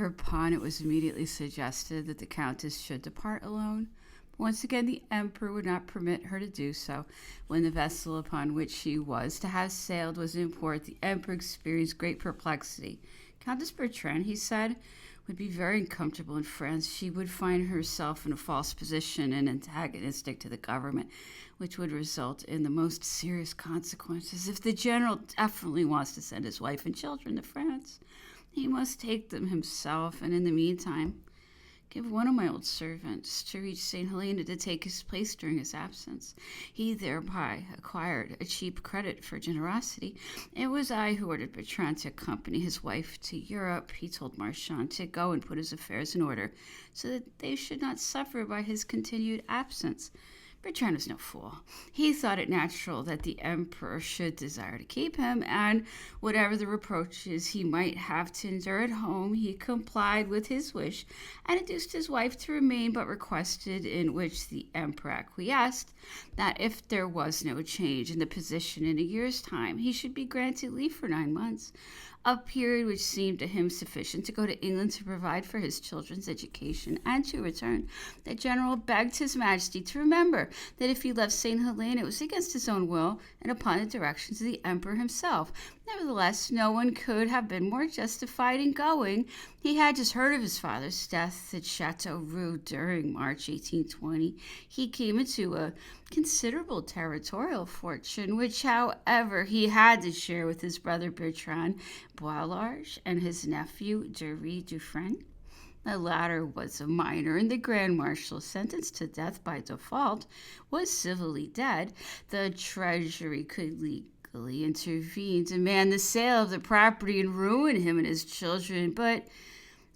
Thereupon, it was immediately suggested that the Countess should depart alone. Once again, the Emperor would not permit her to do so. When the vessel upon which she was to have sailed was in port, the Emperor experienced great perplexity. Countess Bertrand, he said, would be very uncomfortable in France. She would find herself in a false position and antagonistic to the government, which would result in the most serious consequences. If the general definitely wants to send his wife and children to France, he must take them himself, and in the meantime, give one of my old servants to reach St. Helena to take his place during his absence. He thereby acquired a cheap credit for generosity. It was I who ordered Bertrand to accompany his wife to Europe. He told Masson to go and put his affairs in order so that they should not suffer by his continued absence. Bertrand was no fool. He thought it natural that the Emperor should desire to keep him, and whatever the reproaches he might have to endure at home, he complied with his wish and induced his wife to remain, but requested, in which the Emperor acquiesced, that if there was no change in the position in a year's time, he should be granted leave for 9 months, a period which seemed to him sufficient to go to England to provide for his children's education and to return. The general begged his majesty to remember that if he left St. Helena, it was against his own will and upon the directions of the Emperor himself. Nevertheless, no one could have been more justified in going. He had just heard of his father's death at Chateauroux during March 1820. He came into a considerable territorial fortune, which, however, he had to share with his brother Bertrand Boilarge and his nephew Dury Dufresne. The latter was a minor, and the Grand Marshal, sentenced to death by default, was civilly dead. The Treasury could legally intervene, demand the sale of the property, and ruin him and his children, but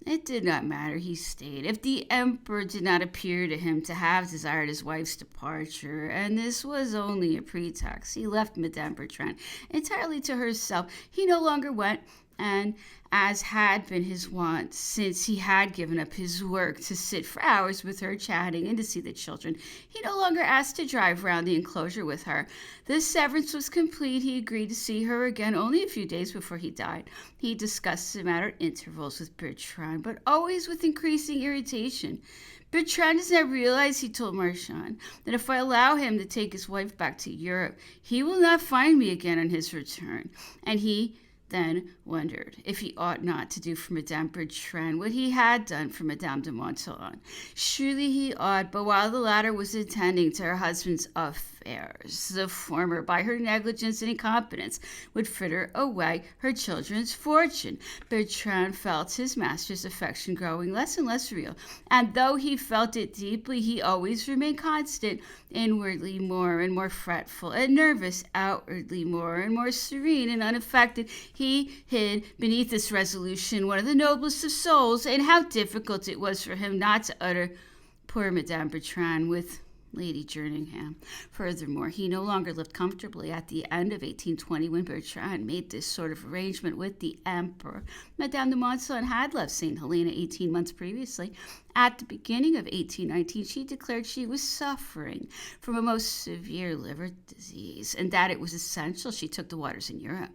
it did not matter. He stayed. If the Emperor did not appear to him to have desired his wife's departure, and this was only a pretext, he left Madame Bertrand entirely to herself. He no longer went, and as had been his wont since he had given up his work, to sit for hours with her chatting and to see the children. He no longer asked to drive round the enclosure with her. The severance was complete. He agreed to see her again only a few days before he died. He discussed the matter at intervals with Bertrand, but always with increasing irritation. Bertrand does not realize, he told Masson, that if I allow him to take his wife back to Europe, he will not find me again on his return. And he then wondered if he ought not to do for Madame Bertrand what he had done for Madame de Montauban. Surely he ought, but while the latter was attending to her husband's affairs, the former, by her negligence and incompetence, would fritter away her children's fortune. Bertrand felt his master's affection growing less and less real, and though he felt it deeply, he always remained constant, inwardly more and more fretful and nervous, outwardly more and more serene and unaffected. He hid beneath this resolution one of the noblest of souls, and how difficult it was for him not to utter poor Madame Bertrand with Lady Jerningham. Furthermore, he no longer lived comfortably at the end of 1820 when Bertrand made this sort of arrangement with the Emperor. Madame de Montauban had left St. Helena 18 months previously. At the beginning of 1819, she declared she was suffering from a most severe liver disease, and that it was essential she took the waters in Europe.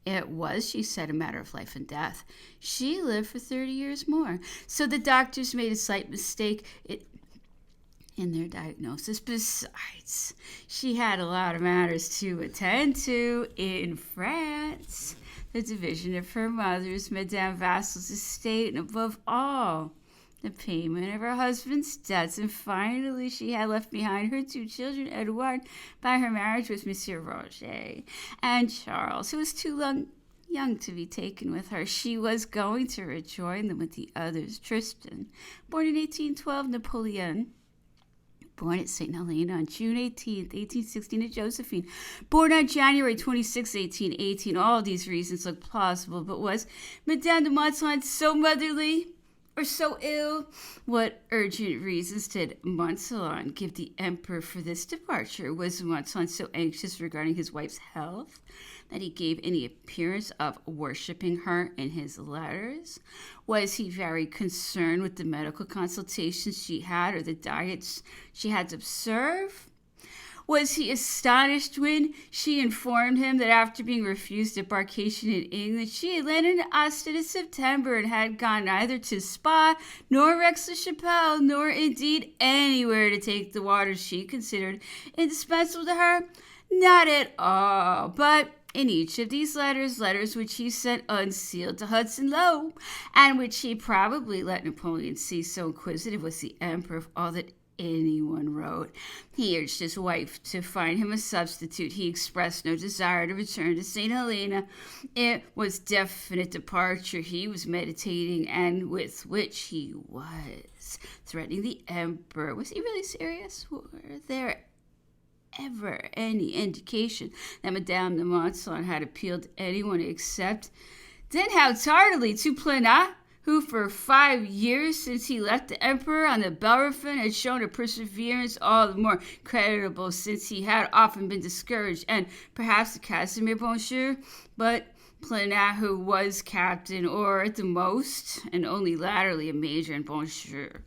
It was, she said, a matter of life and death. She lived for 30 years more. So the doctors made a slight mistake in their diagnosis. Besides, she had a lot of matters to attend to in France. The division of her mother's, Madame Vassel's estate, and above all, the payment of her husband's debts. And finally, she had left behind her 2 children, Edouard, by her marriage with Monsieur Roger, and Charles, who was too young to be taken with her. She was going to rejoin them with the others. Tristan, born in 1812, Napoleon, born at St. Helena on June 18th, 1816, and Josephine, born on January 26, 1818. All these reasons look plausible, but was Madame de Montauban so motherly or so ill? What urgent reasons did Masson give the Emperor for this departure? Was Masson so anxious regarding his wife's health that he gave any appearance of worshipping her in his letters? Was he very concerned with the medical consultations she had or the diets she had to observe? Was he astonished when she informed him that after being refused embarkation in England, she had landed in Ostend in September and had gone neither to Spa nor Aix-la-Chapelle, nor indeed anywhere to take the waters she considered indispensable to her? Not at all, but in each of these letters which he sent unsealed to Hudson Lowe, and which he probably let Napoleon see, so inquisitive was the emperor of all that anyone wrote, he urged his wife to find him a substitute. He expressed no desire to return to St. Helena. It was definite departure he was meditating, and with which he was threatening the emperor. Was he really serious? Were there ever any indication that Madame de Masson had appealed to anyone except, then how tardily, to Plenat, who for 5 years since he left the emperor on the Bellerophon had shown a perseverance all the more creditable since he had often been discouraged, and perhaps to Casimir Bonjour, but Plenat, who was captain, or at the most, and only latterly a major, in Bonjour,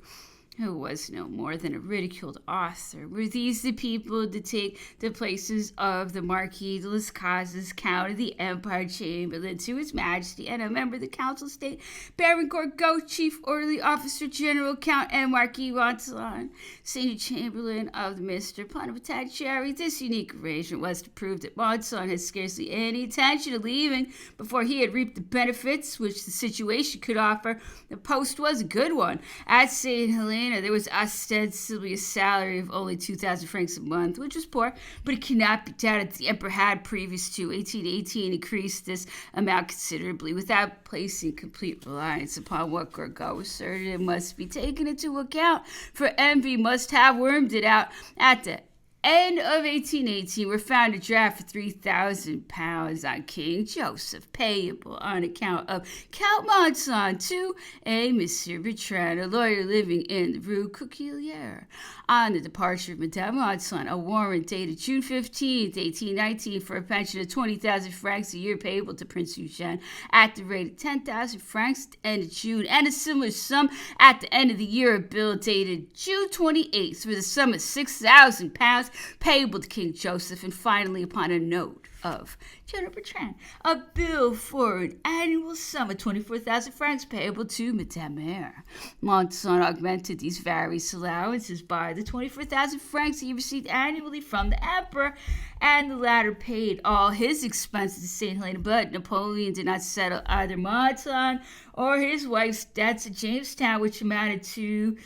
who was no more than a ridiculed author. Were these the people to take the places of the Marquis de Las Casas, Count of the Empire, Chamberlain to His Majesty, and a member of the Council of State, Baron Gourgaud, Chief Orderly Officer General, Count and Marquis Roncelon, Senior Chamberlain of the Minister Plenipotentiary? This unique arrangement was to prove that Masson had scarcely any intention of leaving before he had reaped the benefits which the situation could offer. The post was a good one. At St. Helena, there was ostensibly a salary of only 2,000 francs a month, which was poor, but it cannot be doubted the emperor had, previous to 1818, increased this amount considerably without placing complete reliance upon what Gourgaud asserted. It must be taken into account, for envy must have wormed it out. At the end of 1818 were found a draft for £3,000 on King Joseph, payable on account of Count Masson to a Monsieur Bertrand, a lawyer living in the Rue Coquillière. On the departure of Madame Masson, a warrant dated June 15th, 1819, for a pension of 20,000 francs a year payable to Prince Eugène at the rate of 10,000 francs at the end of June, and a similar sum at the end of the year, a bill dated June 28th for the sum of £6,000 payable to King Joseph, and finally, upon a note of General Bertrand, a bill for an annual sum of 24,000 francs payable to Madame Mère. Masson augmented these various allowances by the 24,000 francs he received annually from the emperor, and the latter paid all his expenses to St. Helena, but Napoleon did not settle either Masson or his wife's debts at Jamestown, which amounted to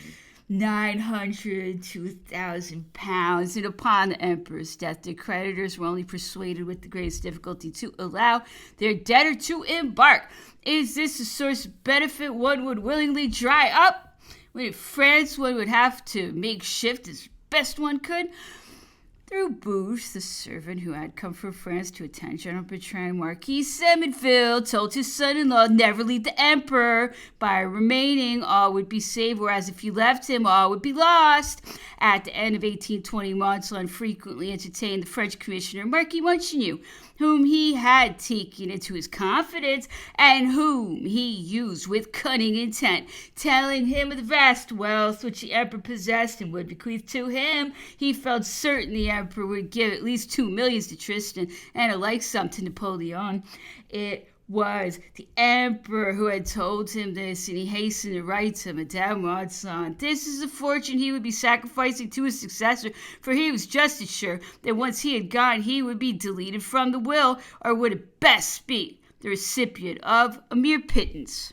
£900 to £1,000, and upon the emperor's death, the creditors were only persuaded with the greatest difficulty to allow their debtor to embark. Is this a source of benefit one would willingly dry up? When in France, one would have to make shift as best one could. Through Bouche, the servant who had come from France to attend General Bertrand, Marquis Semonville told his son-in-law never leave the emperor. By remaining, all would be saved, whereas if you left him, all would be lost. At the end of 1820, Masson frequently entertained the French commissioner, Marquis Montchenu, whom he had taken into his confidence and whom he used with cunning intent, telling him of the vast wealth which the emperor possessed and would bequeath to him. He felt certain the emperor would give at least 2 millions to Tristan and a like sum to Napoleon. It was the emperor who had told him this, and he hastened to write to Madame Masson. This is the fortune he would be sacrificing to his successor, for he was just as sure that once he had gone, he would be deleted from the will, or would at best be the recipient of a mere pittance.